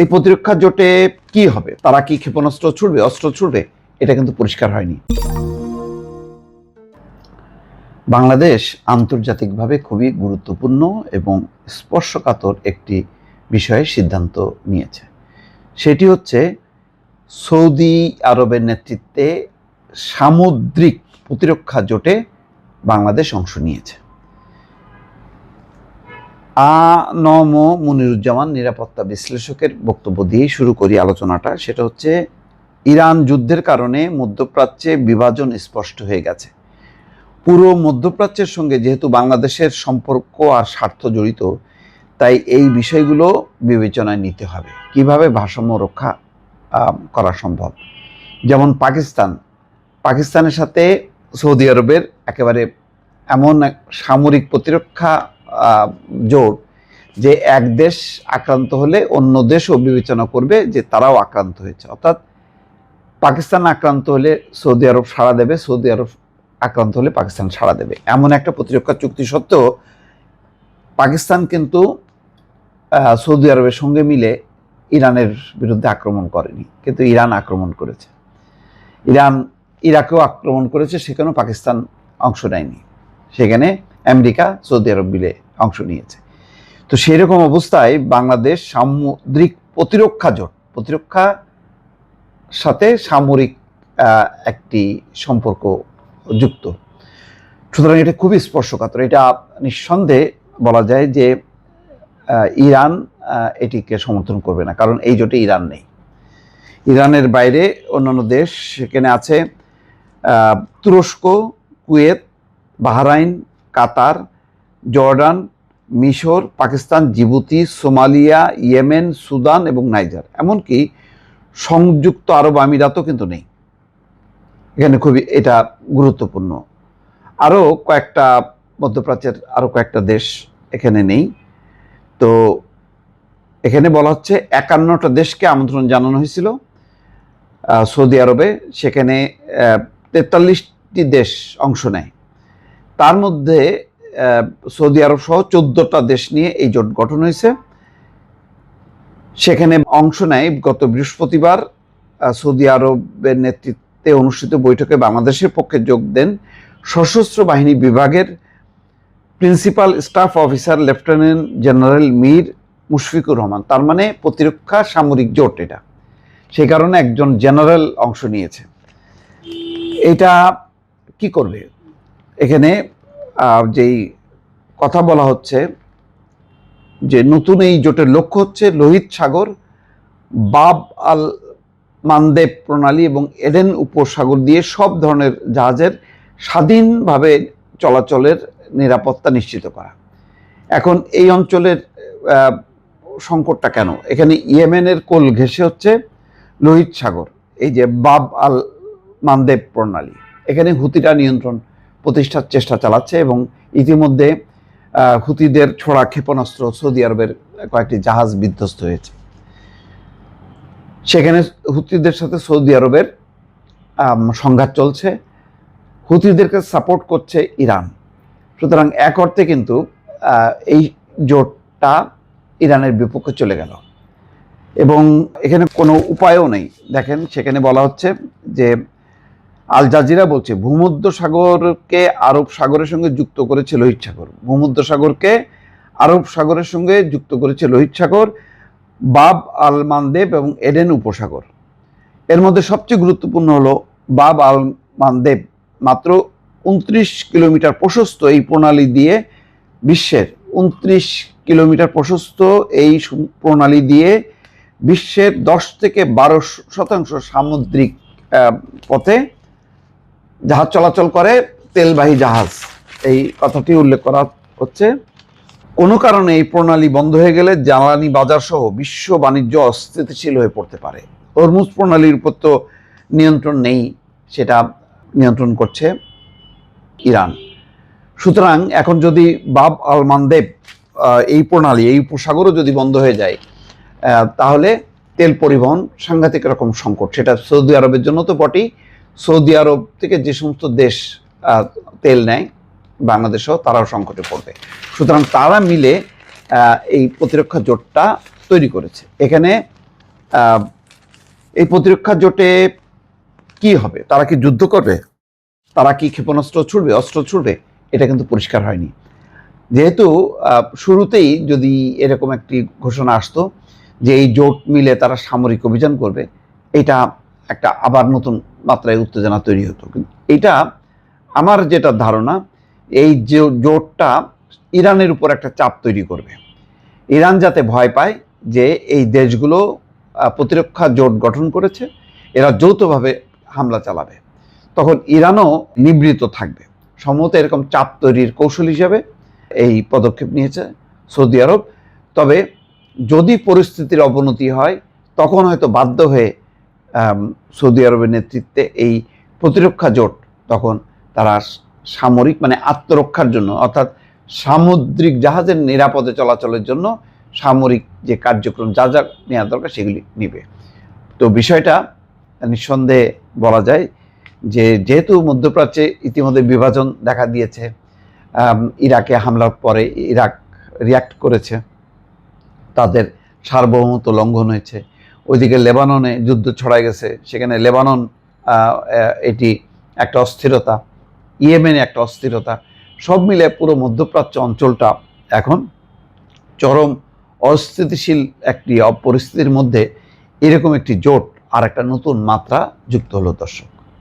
এই প্রতিরক্ষা জোটে কি হবে? তারা কি ক্ষেপণাস্ত্র ছুড়বে, অস্ত্র ছুড়বে? এটা কিন্তু পরিষ্কার হয়নি। বাংলাদেশ আন্তর্জাতিকভাবে খুবই গুরুত্বপূর্ণ এবং স্পর্শকাতর একটি বিষয়ে সিদ্ধান্ত নিয়েছে। সেটি হচ্ছে সৌদি আরবের নেতৃত্বে সামুদ্রিক প্রতিরক্ষা জোটে বাংলাদেশ অংশ নিয়েছে। আ.ন.ম মুনিরুজ্জামান নিরাপত্তা বিশ্লেষকের বক্তব্য দিয়েই শুরু করি আলোচনাটা। সেটা হচ্ছে, ইরান যুদ্ধের কারণে মধ্যপ্রাচ্যে বিভাজন স্পষ্ট হয়ে গেছে। পুরো মধ্যপ্রাচ্যের সঙ্গে যেহেতু বাংলাদেশের সম্পর্ক আর স্বার্থ জড়িত, তাই এই বিষয়গুলো বিবেচনায় নিতে হবে। কিভাবে ভারসাম্য রক্ষা করা সম্ভব? যেমন পাকিস্তানের সাথে সৌদি আরবের একেবারে এমন সামরিক প্রতিরক্ষা জোট যে এক দেশ আক্রান্ত হলে অন্য দেশও বিবেচনা করবে যে তারাও আক্রান্ত হয়েছে। অর্থাৎ পাকিস্তান আক্রান্ত হলে সৌদি আরব সাড়া দেবে, সৌদি আরব আক্রান্ত হলে পাকিস্তান সাড়া দেবে, এমন একটা প্রতিরক্ষা চুক্তি সত্ত্বেও পাকিস্তান কিন্তু সৌদি আরবের সঙ্গে মিলে ইরানের বিরুদ্ধে আক্রমণ করেনি, কিন্তু ইরান আক্রমণ করেছে। ইরান ইরাকেও আক্রমণ করেছে, সেখানেও পাকিস্তান অংশ নেয়নি, সেখানে আমেরিকা সৌদি আরব মিলে অংশ নিয়েছে। তো সেই রকম অবস্থায় বাংলাদেশ সামুদ্রিক প্রতিরক্ষা জোট, প্রতিরক্ষা সাথে সামরিক একটি সম্পর্ক যুক্ত। সুতরাং এটা খুবই স্পর্শকাতর। এটা নিঃসন্দেহে বলা যায় যে ইরান এটিকে সমর্থন করবে না, কারণ এই জোটে ইরান নেই। ইরানের বাইরে অন্যান্য দেশ সেখানে আছে, তুরস্ক, কুয়েত, বাহরাইন, কাতার, জর্ডান, মিশর, Pakistan, Djibouti, Somalia, Yemen, Sudan এবং নাইজার, এমনকি সংযুক্ত আরব আমিরাতও কিন্তু নেই এখানে। খুবই এটা গুরুত্বপূর্ণ। আরও কয়েকটা মধ্যপ্রাচ্যের আরও কয়েকটা দেশ এখানে নেই। তো এখানে বলা হচ্ছে 51টা দেশকে আমন্ত্রণ জানানো হয়েছিল সৌদি আরবে, সেখানে 43টি দেশ অংশ নেয়। তার মধ্যে সৌদি আরব সহ 14টা দেশ নিয়ে এই জোট গঠন হয়েছে। সেখানে অংশ নেয় গত বৃহস্পতিবার সৌদি আরবের নেতৃত্বে অনুষ্ঠিত বৈঠকে বাংলাদেশের পক্ষে যোগ দেন সশস্ত্র বাহিনী বিভাগের principal staff officer lieutenant general Mir Mushfiqur Rahman. তার মানে প্রতিরক্ষা সামরিক জোট এটা, সেই কারণে একজন জেনারেল অংশ নিয়েছে। এটা কি করবে? এখানে যেই কথা বলা হচ্ছে যে নতুন এই জোটের লক্ষ্য হচ্ছে লোহিত সাগর, বাব আল মানদেব প্রণালী এবং এডেন উপসাগর দিয়ে সব ধরনের জাহাজের স্বাধীনভাবে চলাচলের নিরাপত্তা নিশ্চিত করা। এখন এই অঞ্চলের সংকটটা কেন? এখানে ইয়েমেনের কোল ঘেঁষে হচ্ছে লোহিত সাগর, এই যে বাব আল মানদেব প্রণালী, এখানে হুতিরা নিয়ন্ত্রণ প্রতিষ্ঠার চেষ্টা চালাচ্ছে এবং ইতিমধ্যে হুতিদের ছোড়া ক্ষেপণাস্ত্র সৌদি আরবের কয়েকটি জাহাজ বিধ্বস্ত হয়েছে। সেখানে হুতিদের সাথে সৌদি আরবের সংঘাত চলছে, হুতিদেরকে সাপোর্ট করছে ইরান। সুতরাং এক অর্থে কিন্তু এই জোটটা ইরানের বিপক্ষে চলে গেল এবং এখানে কোনো উপায়ও নেই। দেখেন, সেখানে বলা হচ্ছে যে আল জাজিরা বলছে ভূমধ্য সাগরকে আরব সাগরের সঙ্গে যুক্ত করেছে লোহিত সাগর, ভূমধ্য সাগরকে আরব সাগরের সঙ্গে যুক্ত করেছে লোহিত সাগর, বাব আল মানদেব এবং এডেন উপসাগর। এর মধ্যে সবচেয়ে গুরুত্বপূর্ণ হলো বাব আল মানদেব। মাত্র 29 কিলোমিটার প্রশস্ত এই প্রণালী দিয়ে বিশ্বের 29 কিলোমিটার প্রশস্ত এই প্রণালী দিয়ে বিশ্বের 10 থেকে 12% সামুদ্রিক পথে জাহাজ চলাচল করে, তেলবাহী জাহাজ। এই কথাটি উল্লেখ করা হচ্ছে। কোনো কারণে এই প্রণালী বন্ধ হয়ে গেলে জ্বালানি বাজার সহ বিশ্ব বাণিজ্য অস্থিতিশীল হয়ে পড়তে পারে। হরমুজ প্রণালীর উপর তো নিয়ন্ত্রণ নেই, সেটা নিয়ন্ত্রণ করছে ইরান। সুতরাং এখন যদি বাব আল মানদেব এই প্রণালী, এই উপসাগরও যদি বন্ধ হয়ে যায়, তাহলে তেল পরিবহন সাংঘাতিক রকম সংকট। সেটা সৌদি আরবের জন্য তো বটেই, সৌদি আরব থেকে যে সমস্ত দেশ তেল নেয় বাংলাদেশও, তারাও সংকটে পড়বে। সুতরাং তারা মিলে এই প্রতিরক্ষা জোটটা তৈরি করেছে। এখানে আহ, এই প্রতিরক্ষা জোটে কি হবে? তারা কি যুদ্ধ করবে? তারা কি ক্ষেপণাস্ত্র ছুড়বে, অস্ত্র ছুড়বে? এটা কিন্তু পরিষ্কার হয়নি। যেহেতু শুরুতেই যদি এরকম একটি ঘোষণা আসতো যে এই জোট মিলে তারা সামরিক অভিযান করবে, এটা একটা আবার নতুন মাত্রায় উত্তেজনা তৈরি হতো। কিন্তু এটা, আমার যেটা ধারণা, এই যে জোটটা ইরানের উপর একটা চাপ তৈরি করবে। ইরান যাতে ভয় পায় যে এই দেশগুলো প্রতিরক্ষা জোট গঠন করেছে, এরা যৌথভাবে হামলা চালাবে, তখন ইরানও নিবৃত থাকবে। সম্ভবত এরকম চাপ তৈরির কৌশল হিসাবে এই পদক্ষেপ নিয়েছে সৌদি আরব। তবে যদি পরিস্থিতির অবনতি হয়, তখন হয়তো বাধ্য হয়ে সৌদি আরবের নেতৃত্বে এই প্রতিরক্ষা জোট, তখন তারা সামরিক মানে আত্মরক্ষার জন্য, অর্থাৎ সামুদ্রিক জাহাজের নিরাপদে চলাচলের জন্য সামরিক যে কার্যক্রম যা যা নেওয়া দরকার সেগুলি নিবে। তো বিষয়টা নিঃসন্দেহে বলা যায় যে যেহেতু মধ্যপ্রাচ্যে ইতিমধ্যে বিভাজন দেখা দিয়েছে, ইরাকে হামলার পরে ইরাক রিয়াক্ট করেছে, তাদের সার্বভৌমত্ব লঙ্ঘন হয়েছে। ওইদিকে লেবাননে যুদ্ধ ছড়ায় গেছে, সেখানে লেবানন এটি একটা অস্থিরতা, ইয়েমেনে একটা অস্থিরতা, সব মিলে পুরো মধ্যপ্রাচ্য অঞ্চলটা এখন চরম অস্থিতিশীল একটি পরিস্থিতির মধ্যে এরকম একটি জোট আর একটা নতুন মাত্রা যুক্ত হলো। দর্শক।